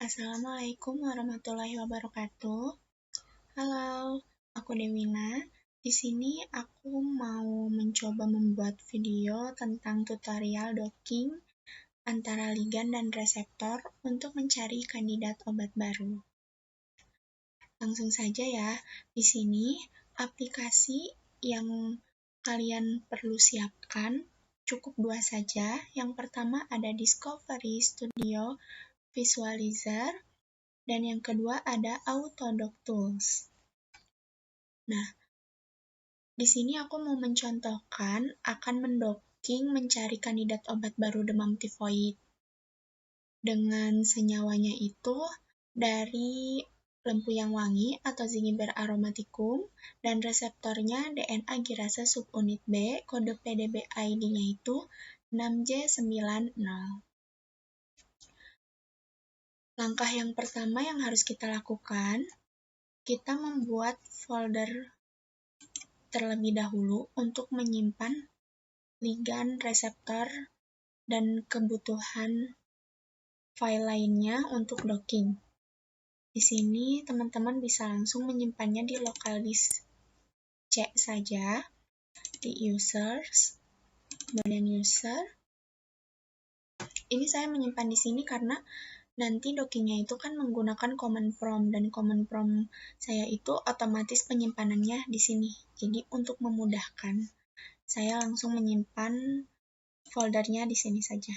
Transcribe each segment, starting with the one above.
Assalamualaikum warahmatullahi wabarakatuh. Halo, aku Dewina. Di sini aku mau mencoba membuat video tentang tutorial docking antara ligan dan reseptor untuk mencari kandidat obat baru. Langsung saja ya. Di sini aplikasi yang kalian perlu siapkan cukup dua saja. Yang pertama ada Discovery Studio Visualizer, dan yang kedua ada Autodoc Tools. Nah, di sini aku mau mencontohkan akan mendocking mencari kandidat obat baru demam tifoid. Dengan senyawanya itu dari lempuyang wangi atau Zingiber aromaticum, dan reseptornya DNA girasa subunit B, kode PDB ID-nya itu 6J90. Langkah yang pertama yang harus kita lakukan, kita membuat folder terlebih dahulu untuk menyimpan ligan, reseptor, dan kebutuhan file lainnya untuk docking. Di sini teman-teman bisa langsung menyimpannya di local disk C saja, di users, kemudian user. Ini saya menyimpan di sini karena nanti dockingnya itu kan menggunakan command prompt, dan command prompt saya itu otomatis penyimpanannya di sini. Jadi untuk memudahkan, saya langsung menyimpan foldernya di sini saja.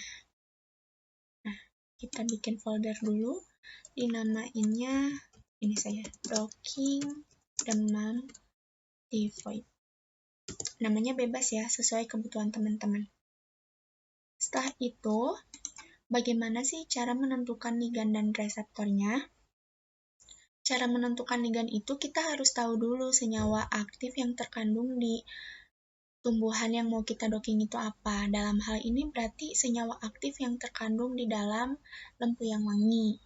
Nah, kita bikin folder dulu, dinamainnya ini saja, docking demam tifoid. Namanya bebas ya, sesuai kebutuhan teman-teman. Setelah itu, bagaimana sih cara menentukan ligan dan reseptornya? Cara menentukan ligan itu kita harus tahu dulu senyawa aktif yang terkandung di tumbuhan yang mau kita docking itu apa. Dalam hal ini berarti senyawa aktif yang terkandung di dalam lempuyang wangi.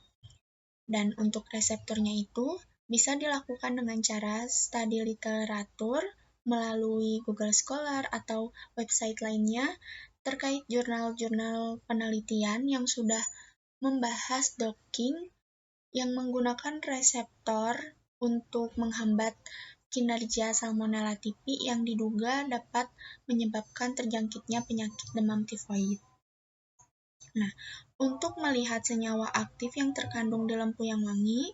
Dan untuk reseptornya itu bisa dilakukan dengan cara studi literatur melalui Google Scholar atau website lainnya terkait jurnal-jurnal penelitian yang sudah membahas docking yang menggunakan reseptor untuk menghambat kinerja Salmonella typhi yang diduga dapat menyebabkan terjangkitnya penyakit demam tifoid. Nah, untuk melihat senyawa aktif yang terkandung di lempuyang wangi,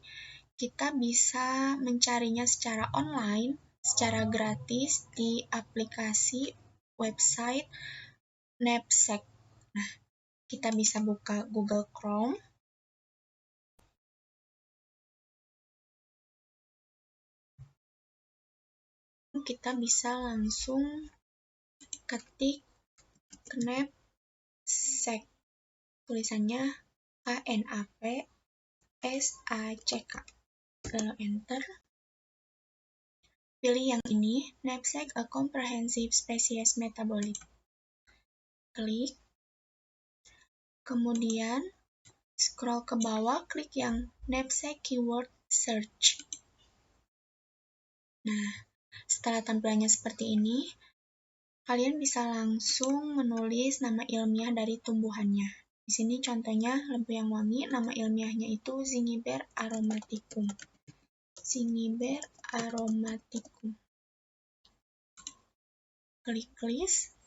kita bisa mencarinya secara online, secara gratis di aplikasi website NAPSEC. Nah, kita bisa buka Google Chrome. Kita bisa langsung ketik NAPSEC. Tulisannya KNAPSACK. Lalu enter. Pilih yang ini, NAPSEC a Comprehensive Species Metabolite. Klik. Kemudian scroll ke bawah, klik yang NAPSEC Keyword Search. Nah, setelah tampilannya seperti ini, kalian bisa langsung menulis nama ilmiah dari tumbuhannya. Di sini contohnya lempuyang wangi, nama ilmiahnya itu Zingiber aromaticum. Zingiber aromaticum. Klik list.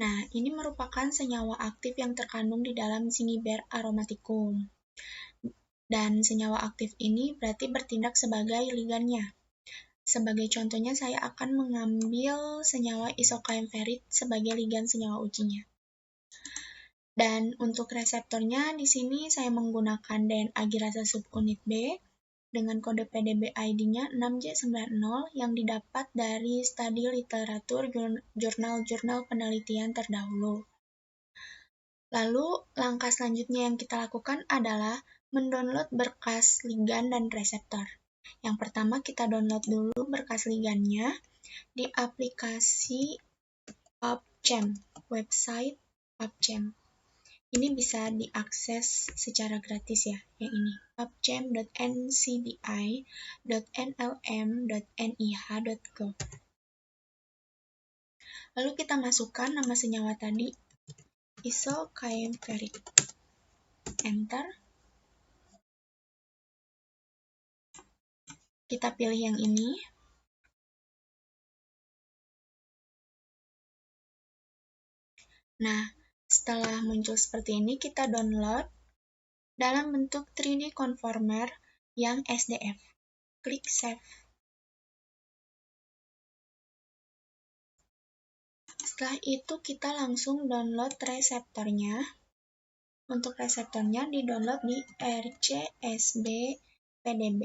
Nah, ini merupakan senyawa aktif yang terkandung di dalam Zingiber aromaticum. Dan senyawa aktif ini berarti bertindak sebagai ligannya. Sebagai contohnya, saya akan mengambil senyawa isokaemferit sebagai ligan senyawa ujinya. Dan untuk reseptornya, di sini saya menggunakan DNA girasa subunit B dengan kode PDB ID-nya 6J90 yang didapat dari studi literatur jurnal-jurnal penelitian terdahulu. Lalu, langkah selanjutnya yang kita lakukan adalah mendownload berkas ligan dan reseptor. Yang pertama, kita download dulu berkas ligannya di aplikasi PubChem, website PubChem. Ini bisa diakses secara gratis ya, yang ini, pubchem.ncbi.nlm.nih.gov. Lalu kita masukkan nama senyawa tadi, isokaemferit. enter. Kita pilih yang ini. Nah, setelah muncul seperti ini, kita download dalam bentuk 3D Conformer yang SDF. Klik Save. Setelah itu, kita langsung download reseptornya. Untuk reseptornya di-download di RCSB PDB.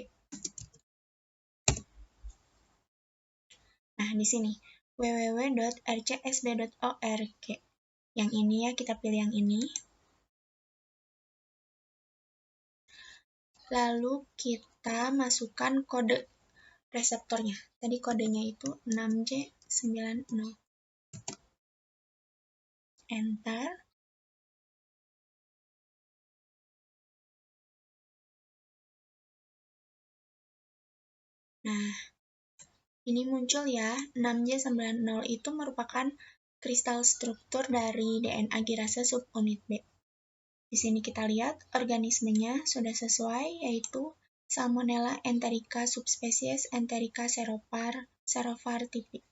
Nah, di sini www.rcsb.org. Yang ini ya, kita pilih yang ini. Lalu kita masukkan kode reseptornya. Tadi kodenya itu 6J90. Enter. Nah, ini muncul ya, 6J90 itu merupakan kristal struktur dari DNA girase subunit B. Di sini kita lihat organismenya sudah sesuai, yaitu Salmonella enterica subspesies Enterica serovar tipi.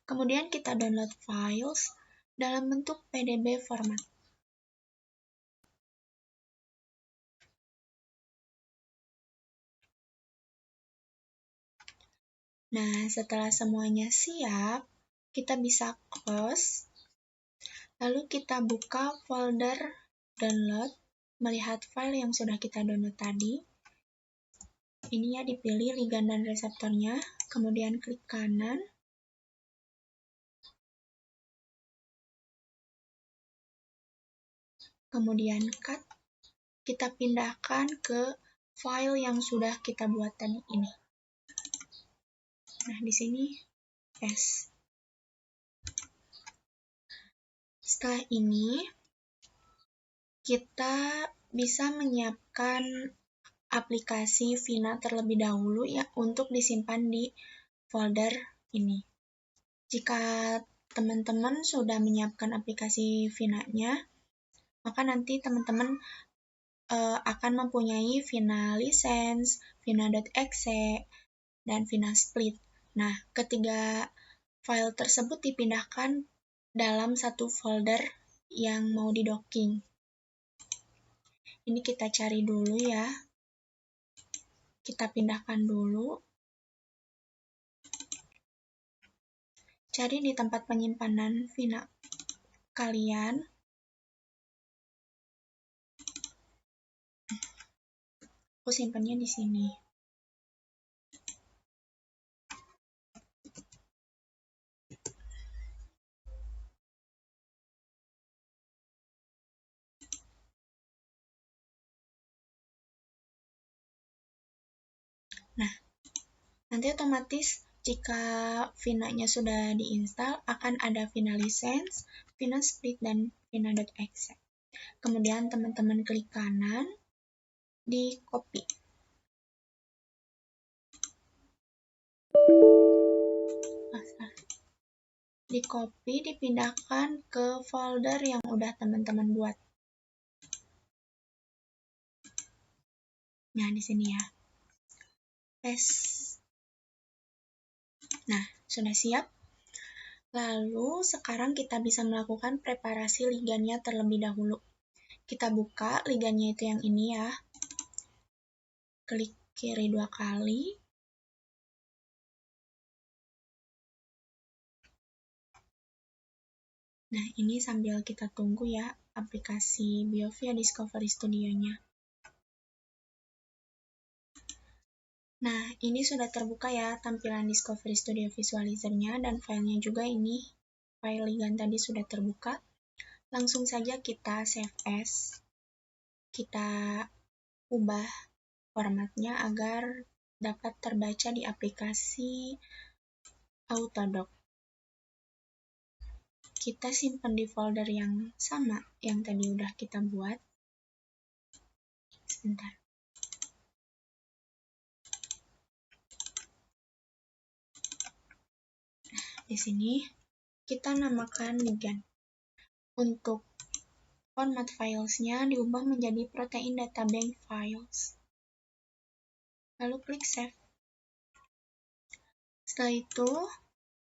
Kemudian kita download files dalam bentuk PDB format. Nah, setelah semuanya siap, kita bisa close. Lalu kita buka folder download, melihat file yang sudah kita download tadi. Ini ya, dipilih ligand dan reseptornya, kemudian klik kanan. Kemudian cut, kita pindahkan ke file yang sudah kita buat tadi ini. Nah, di sini yes. Setelah ini, kita bisa menyiapkan aplikasi Vina terlebih dahulu ya untuk disimpan di folder ini. Jika teman-teman sudah menyiapkan aplikasi Vina-nya, maka nanti teman-teman akan mempunyai Vina License, Vina.exe, dan Vina Split. Nah, ketiga file tersebut dipindahkan dalam satu folder yang mau didocking. Ini kita cari dulu ya. Kita pindahkan dulu. Cari di tempat penyimpanan Vina kalian. Aku simpannya di sini. Nah, nanti otomatis jika Vina-nya sudah diinstal, akan ada Vina License, Vina Split, dan Vina.exe. Kemudian teman-teman klik kanan, di copy. Di copy, dipindahkan ke folder yang udah teman-teman buat. Nah, di sini ya. Paste. Nah, sudah siap. Lalu, sekarang kita bisa melakukan preparasi ligandnya terlebih dahulu. Kita buka ligandnya itu yang ini ya. Klik kiri 2 kali. Nah, ini sambil kita tunggu ya aplikasi Biovia Discovery Studio-nya. Nah, ini sudah terbuka ya tampilan Discovery Studio Visualizer-nya dan filenya juga ini. File ligand tadi sudah terbuka. Langsung saja kita save as. Kita ubah formatnya agar dapat terbaca di aplikasi Autodoc. Kita simpan di folder yang sama yang tadi udah kita buat. Sebentar. Di sini kita namakan ligand. Untuk format filesnya diubah menjadi protein data bank files. Lalu klik save. Setelah itu,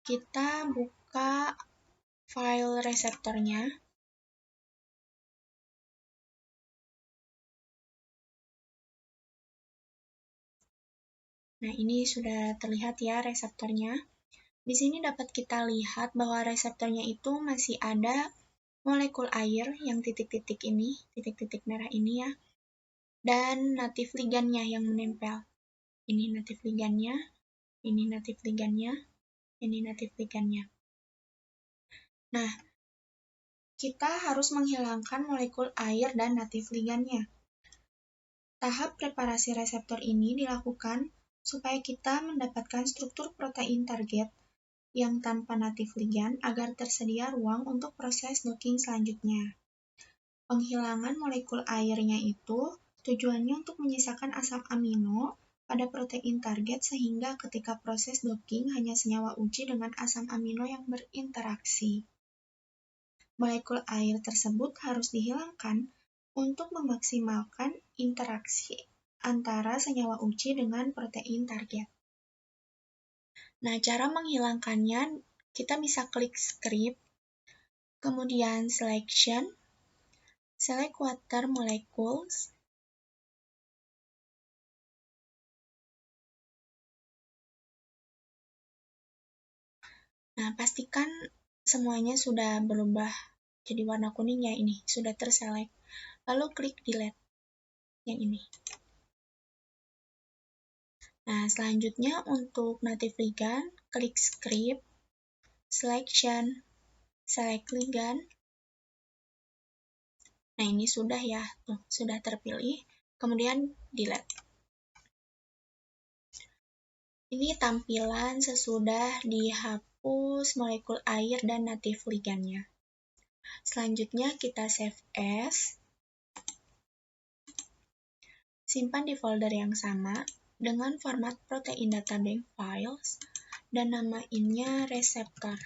kita buka file reseptornya. Nah, ini sudah terlihat ya reseptornya. Di sini dapat kita lihat bahwa reseptornya itu masih ada molekul air yang titik-titik ini, titik-titik merah ini ya, dan native ligannya yang menempel. Ini native ligannya, ini native ligannya, ini native ligannya. Nah, kita harus menghilangkan molekul air dan native ligannya. Tahap preparasi reseptor ini dilakukan supaya kita mendapatkan struktur protein target yang tanpa native ligan agar tersedia ruang untuk proses docking selanjutnya. Penghilangan molekul airnya itu tujuannya untuk menyisakan asam amino pada protein target sehingga ketika proses docking hanya senyawa uji dengan asam amino yang berinteraksi. Molekul air tersebut harus dihilangkan untuk memaksimalkan interaksi antara senyawa uji dengan protein target. Nah, cara menghilangkannya, kita bisa klik script, kemudian selection, select water molecules, nah, pastikan semuanya sudah berubah jadi warna kuning ya, ini sudah terselect. Lalu klik delete yang ini. Nah, selanjutnya untuk native ligand, klik script, selection, select ligand. Nah, ini sudah ya, tuh, sudah terpilih. Kemudian delete. Ini tampilan sesudah dihapus molekul air dan native ligandnya. Selanjutnya kita save as. Simpan di folder yang sama dengan format protein data bank files dan namainnya reseptor.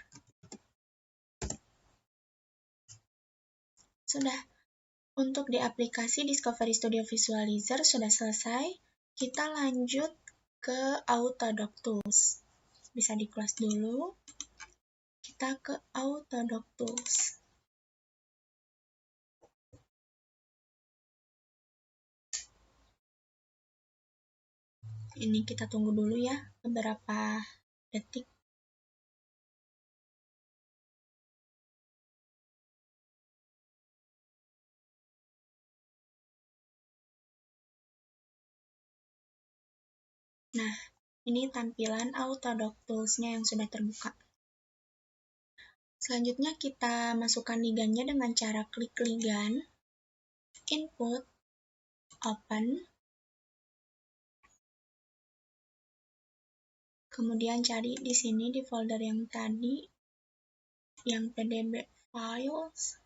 Sudah. Untuk di aplikasi Discovery Studio Visualizer sudah selesai. Kita lanjut ke Autodoc Tools. Bisa di close dulu. Kita ke Autodoc Tools. Ini kita tunggu dulu ya, beberapa detik. Nah, ini tampilan Autodoc Tools-nya yang sudah terbuka. Selanjutnya kita masukkan ligandnya dengan cara klik ligand, input, open, kemudian cari di sini di folder yang tadi, yang pdb files,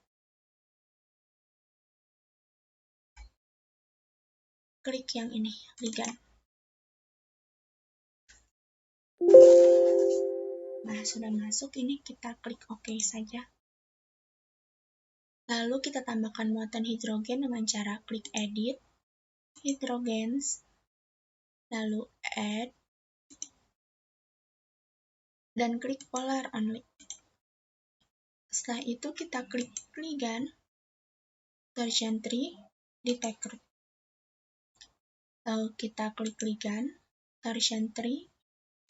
klik yang ini, ligand. Nah, sudah masuk, ini kita klik OK saja. Lalu kita tambahkan muatan hidrogen dengan cara klik edit, hydrogens, lalu add, dan klik polar only. Setelah itu kita klik ligand, torsion tree, detect group. Lalu kita klik ligand, torsion tree,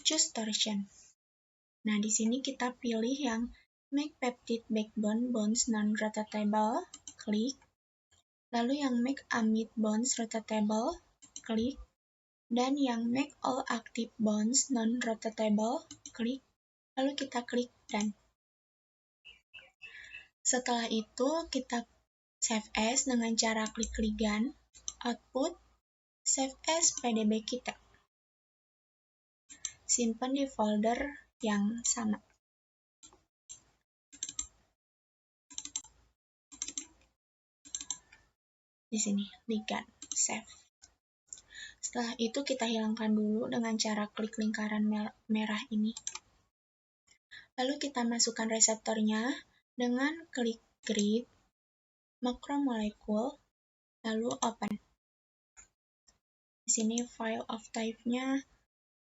choose torsion. Nah, di sini kita pilih yang make peptide backbone bonds non-rotatable, klik. Lalu yang make amide bonds rotatable, klik. Dan yang make all active bonds non-rotatable, klik. Lalu kita klik done. Setelah itu, kita save as dengan cara klik ligand, output, save as PDB kita. Simpan di folder yang sama. Di sini, ligand, save. Setelah itu kita hilangkan dulu dengan cara klik lingkaran merah ini. Lalu kita masukkan reseptornya dengan klik grid, makromolekul, lalu open. Di sini file of type-nya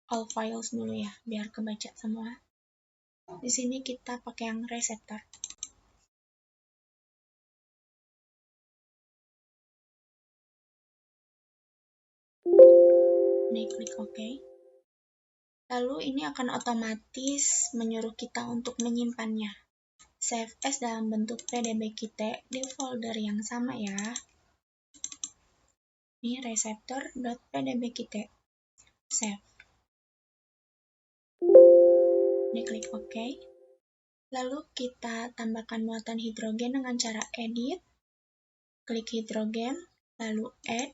all files dulu ya, biar kebaca semua. Di sini kita pakai yang reseptor. Ini klik OK. Lalu ini akan otomatis menyuruh kita untuk menyimpannya. Save as dalam bentuk pdb-kit di folder yang sama ya. Ini reseptor.pdb-kit. Save. Ini klik OK. Lalu kita tambahkan muatan hidrogen dengan cara edit. Klik hidrogen, lalu add.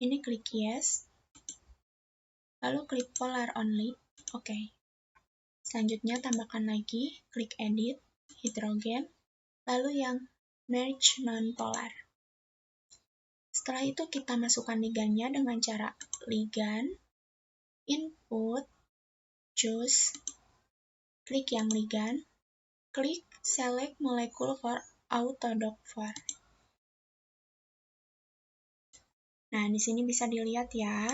Ini klik yes. Lalu klik polar only. OK. Selanjutnya tambahkan lagi, klik edit, hidrogen, lalu yang merge non-polar. Setelah itu kita masukkan ligannya dengan cara ligan, input, choose, klik yang ligan, klik select molecule for autodock for. Nah, di sini bisa dilihat ya,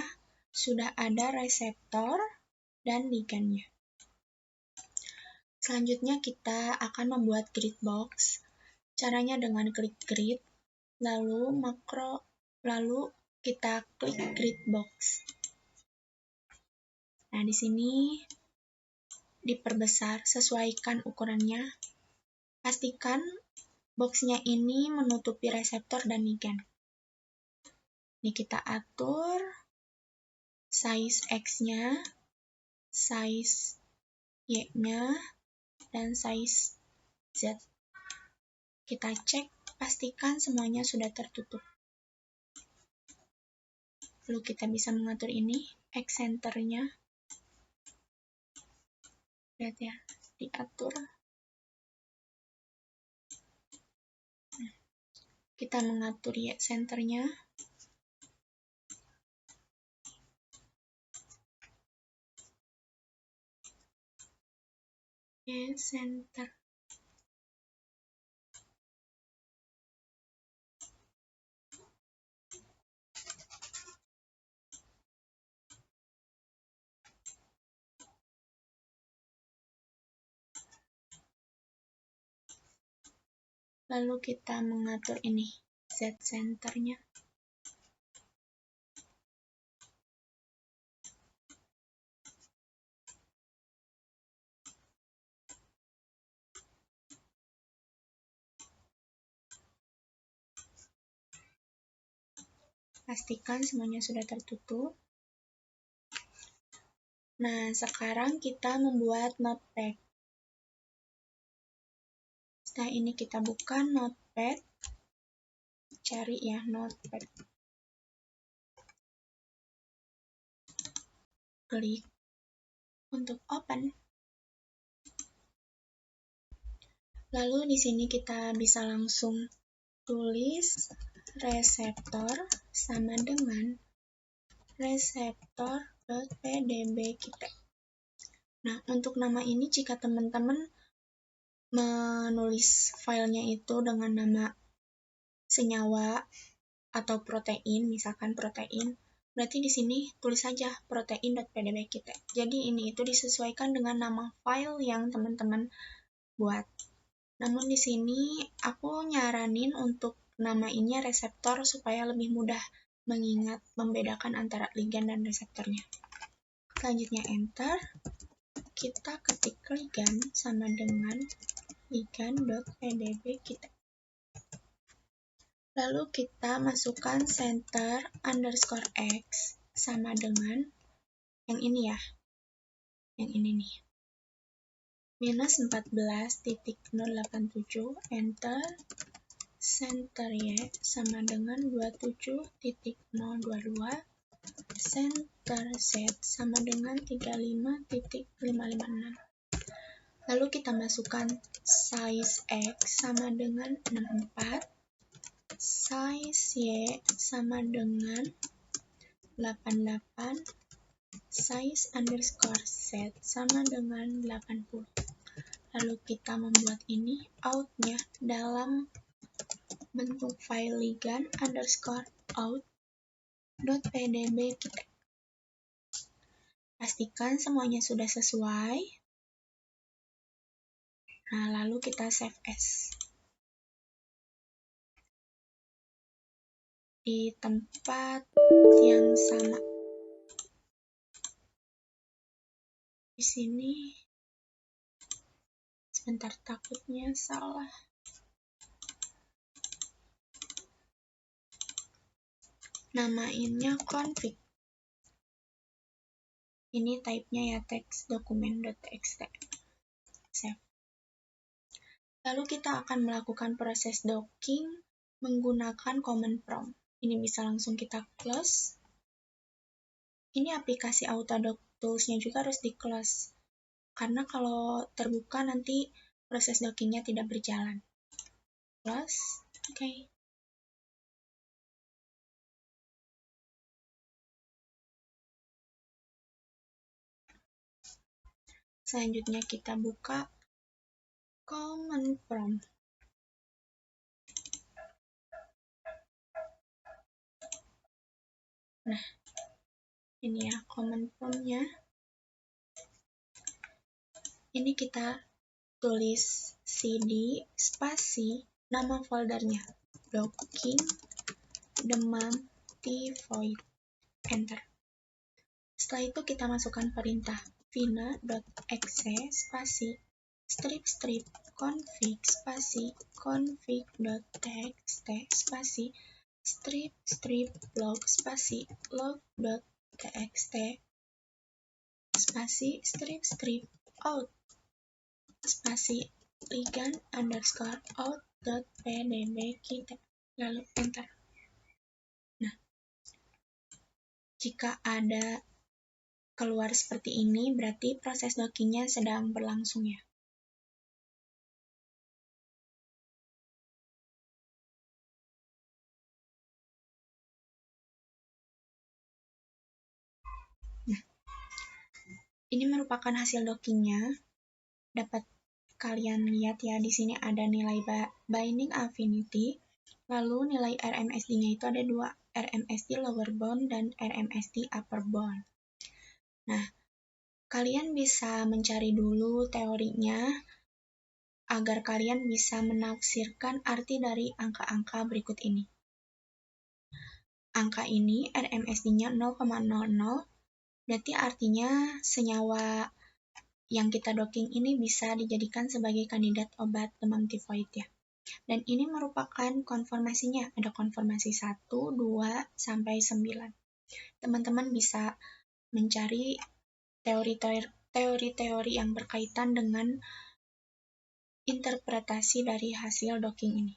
sudah ada reseptor dan ligannya. Selanjutnya kita akan membuat grid box. Caranya dengan klik grid, lalu kita klik grid box. Nah, di sini diperbesar, sesuaikan ukurannya. Pastikan boxnya ini menutupi reseptor dan ligan. Ini kita atur size X-nya, size Y-nya, dan size Z. Kita cek, pastikan semuanya sudah tertutup. Lalu kita bisa mengatur ini, X center-nya. Lihat ya, diatur. Kita mengatur Y center-nya. Y center. Lalu kita mengatur ini, Z center-nya. Pastikan semuanya sudah tertutup. Nah, sekarang kita membuat notepad. Setelah ini kita buka notepad. Cari ya notepad. Klik untuk open. Lalu di sini kita bisa langsung tulis reseptor sama dengan reseptor.pdb-kit. Nah, untuk nama ini jika teman-teman menulis filenya itu dengan nama senyawa atau protein, misalkan protein, berarti di sini tulis saja protein.pdb-kit. Jadi ini itu disesuaikan dengan nama file yang teman-teman buat. Namun di sini aku nyaranin untuk namainnya reseptor supaya lebih mudah mengingat membedakan antara ligan dan reseptornya. Selanjutnya enter. Kita ketik ligan sama dengan ligan.pdb-kit. Lalu kita masukkan center underscore X sama dengan yang ini ya. Yang ini nih. Minus 14.087, enter. Center Y sama dengan 27.022. Center Z sama dengan 35.556. Lalu kita masukkan size X sama dengan 64. Size Y sama dengan 88. Size underscore Z sama dengan 80. Lalu kita membuat ini out-nya dalam bentuk file ligan_out.pdb kita. Pastikan semuanya sudah sesuai. Nah, lalu kita save as. Di tempat yang sama. Di sini, sebentar, takutnya salah. Namainnya config. Ini type-nya ya text document.txt. Save. Lalu kita akan melakukan proses docking menggunakan command prompt. Ini bisa langsung kita close. Ini aplikasi Autodock Tools-nya juga harus di close. Karena kalau terbuka nanti proses dockingnya tidak berjalan. Close. Oke. Selanjutnya kita buka command prompt. Nah, ini ya command prompt-nya. Ini kita tulis cd spasi nama foldernya docking demam tivoid, enter. Setelah itu kita masukkan perintah vina.exe spasi strip config spasi config.txt spasi strip log spasi log.txt spasi strip out spasi ligan_out.pdb kita, lalu enter. Nah, jika ada keluar seperti ini, berarti proses dockingnya sedang berlangsung ya. Nah, ini merupakan hasil dockingnya. Dapat kalian lihat ya, di sini ada nilai binding affinity, lalu nilai RMSD-nya itu ada dua, RMSD lower bound dan RMSD upper bound. Nah, kalian bisa mencari dulu teorinya agar kalian bisa menafsirkan arti dari angka-angka berikut ini. Angka ini RMSD-nya 0,00, berarti artinya senyawa yang kita docking ini bisa dijadikan sebagai kandidat obat demam tifoid ya. Dan ini merupakan konformasinya, ada konformasi 1, 2, sampai 9. Teman-teman bisa mencari teori-teori yang berkaitan dengan interpretasi dari hasil docking ini.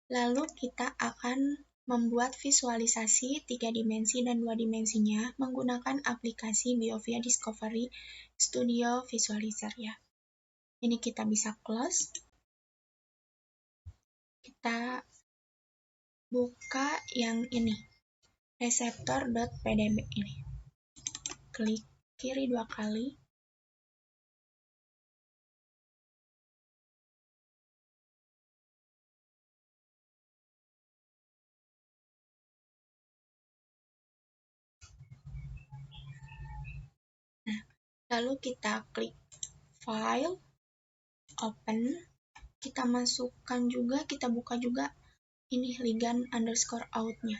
Lalu kita akan membuat visualisasi 3 dimensi dan 2 dimensinya menggunakan aplikasi BioVia Discovery Studio Visualizer ya. Ini kita bisa close. Kita buka yang ini, reseptor.pdb ini. Klik kiri 2 kali. Nah, lalu kita klik file, open, kita masukkan juga, kita buka juga ini ligan_out-nya.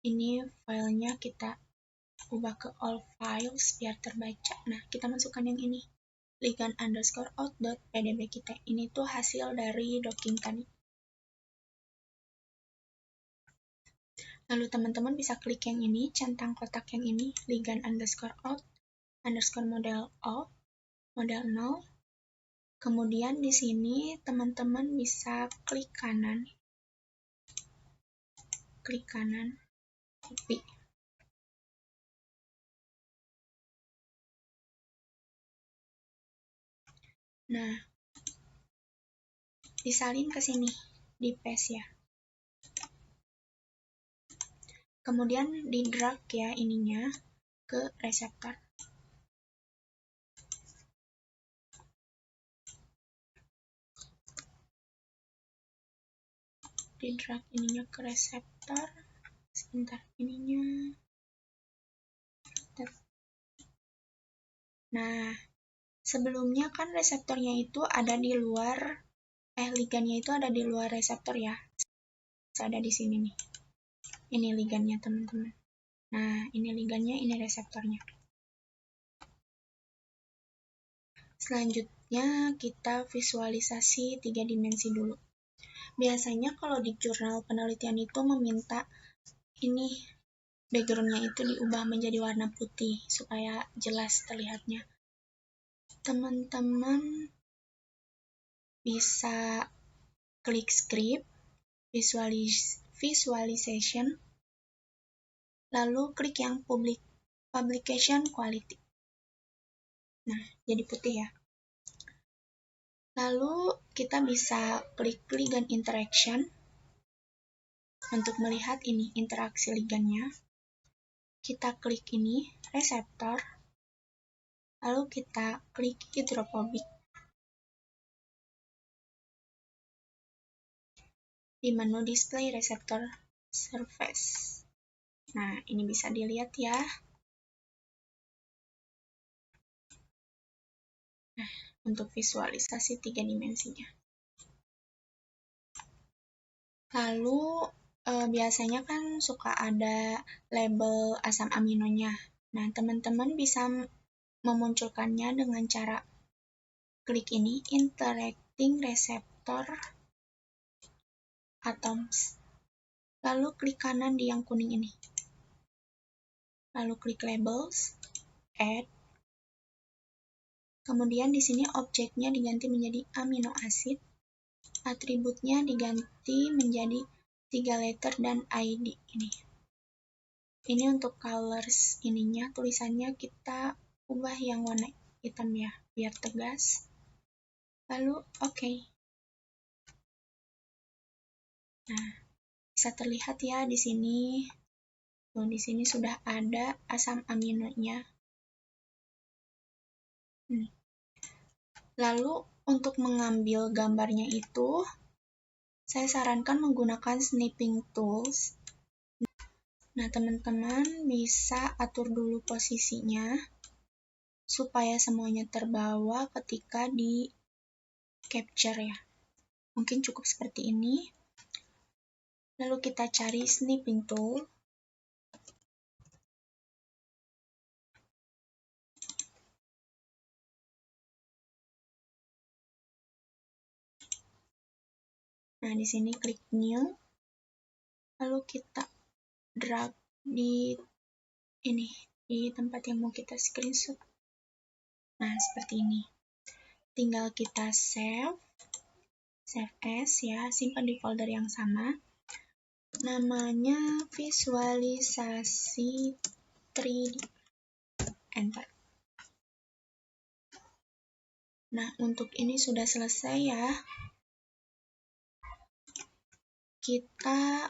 Ini filenya kita ubah ke all files biar terbaca. Nah, kita masukkan yang ini, ligan_out.pdb kita. Ini tuh hasil dari docking tadi. Lalu teman-teman bisa klik yang ini, centang kotak yang ini, ligan_out_model of, model 0. Kemudian di sini teman-teman bisa klik kanan, copy. Nah, disalin ke sini, di paste ya. Kemudian di drag ya ininya ke reseptor. di drag ininya ke reseptor. Sebentar, ininya. Nah, sebelumnya kan reseptornya itu ada di luar, ligannya itu ada di luar reseptor ya. Ada di sini nih. Ini ligannya, teman-teman. Nah, ini ligannya, ini reseptornya. Selanjutnya, kita visualisasi 3 dimensi dulu. Biasanya kalau di jurnal penelitian itu meminta ini background-nya itu diubah menjadi warna putih supaya jelas terlihatnya. Teman-teman bisa klik script, visualization, lalu klik yang publication quality. Nah, jadi putih ya. Lalu kita bisa klik ligand interaction untuk melihat ini interaksi ligannya. Kita klik ini reseptor, lalu kita klik hidrofobik. Di menu display reseptor surface. Nah, ini bisa dilihat ya. Nah, untuk visualisasi 3 dimensinya. Lalu, biasanya kan suka ada label asam aminonya. Nah, teman-teman bisa memunculkannya dengan cara klik ini, interacting receptor atoms. Lalu klik kanan di yang kuning ini. Lalu klik labels, add. Kemudian di sini objeknya diganti menjadi amino acid. Atributnya diganti menjadi 3 letter dan ID ini. Ini untuk colors ininya, tulisannya kita ubah yang warna hitam ya, biar tegas. Lalu oke. Nah, bisa terlihat ya di sini. Tuh, di sini sudah ada asam aminonya. Lalu untuk mengambil gambarnya itu, saya sarankan menggunakan snipping tools. Nah, teman-teman bisa atur dulu posisinya supaya semuanya terbawa ketika di capture ya. Mungkin cukup seperti ini. Lalu kita cari snipping tool. Nah, di sini klik new. Lalu kita drag di ini, di tempat yang mau kita screenshot. Nah, seperti ini. Tinggal kita save as ya, simpan di folder yang sama. Namanya visualisasi 3D. Enter. Nah, untuk ini sudah selesai ya. Kita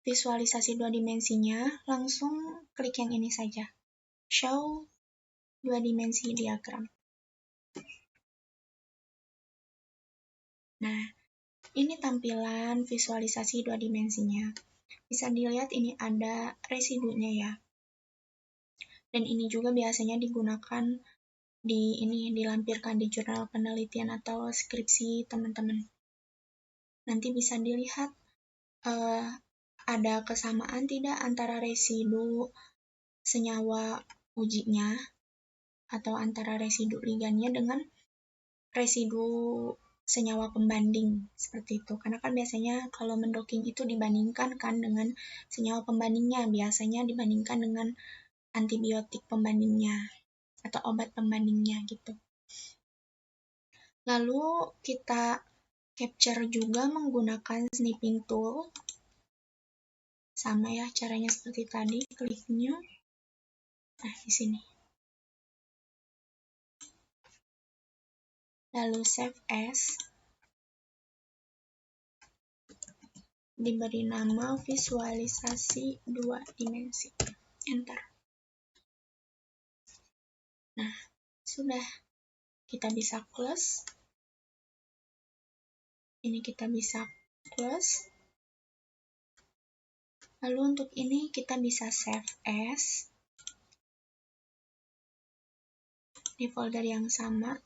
visualisasi 2 dimensinya, langsung klik yang ini saja. Show 2 dimensi diagram. Nah, ini tampilan visualisasi 2 dimensinya. Bisa dilihat ini ada residunya ya. Dan ini juga biasanya digunakan dilampirkan di jurnal penelitian atau skripsi teman-teman. Nanti bisa dilihat ada kesamaan tidak antara residu senyawa ujinya atau antara residu ligannya dengan residu senyawa pembanding seperti itu. Karena kan biasanya kalau mendocking itu dibandingkan kan dengan senyawa pembandingnya, biasanya dibandingkan dengan antibiotik pembandingnya atau obat pembandingnya gitu. Lalu kita capture juga menggunakan snipping tool. Sama ya caranya seperti tadi, klik new. Nah, di sini. Lalu save as. Diberi nama visualisasi 2 dimensi. Enter. Nah, sudah. Kita bisa close. Ini kita bisa close. Lalu untuk ini kita bisa save as di folder yang sama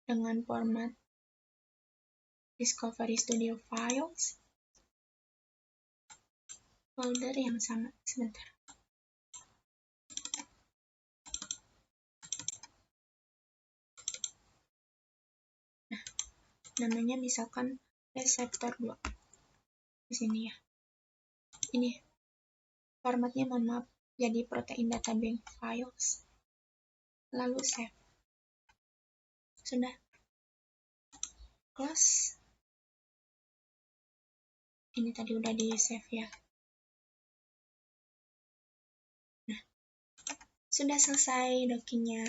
dengan format Discovery Studio Files. Folder yang sama, sebentar. Nah, namanya misalkan reseptor 2. Di sini ya. Ini formatnya mohon maaf, jadi protein data bank files. Lalu save. Sudah. Close. Ini tadi udah di save ya. Nah, sudah selesai dokinya.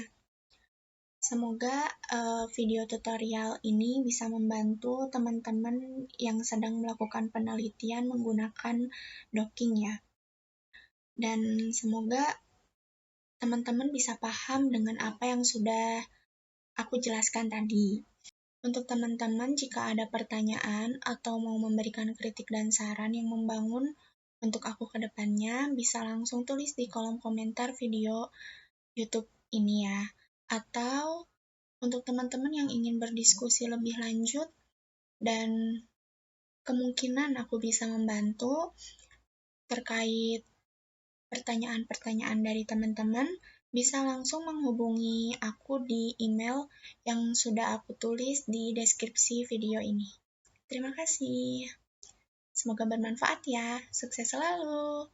Semoga video tutorial ini bisa membantu teman-teman yang sedang melakukan penelitian menggunakan docking ya. Dan semoga teman-teman bisa paham dengan apa yang sudah aku jelaskan tadi. Untuk teman-teman, jika ada pertanyaan atau mau memberikan kritik dan saran yang membangun untuk aku ke depannya, bisa langsung tulis di kolom komentar video YouTube ini ya. Atau untuk teman-teman yang ingin berdiskusi lebih lanjut dan kemungkinan aku bisa membantu terkait pertanyaan-pertanyaan dari teman-teman, bisa langsung menghubungi aku di email yang sudah aku tulis di deskripsi video ini. Terima kasih. Semoga bermanfaat ya. Sukses selalu.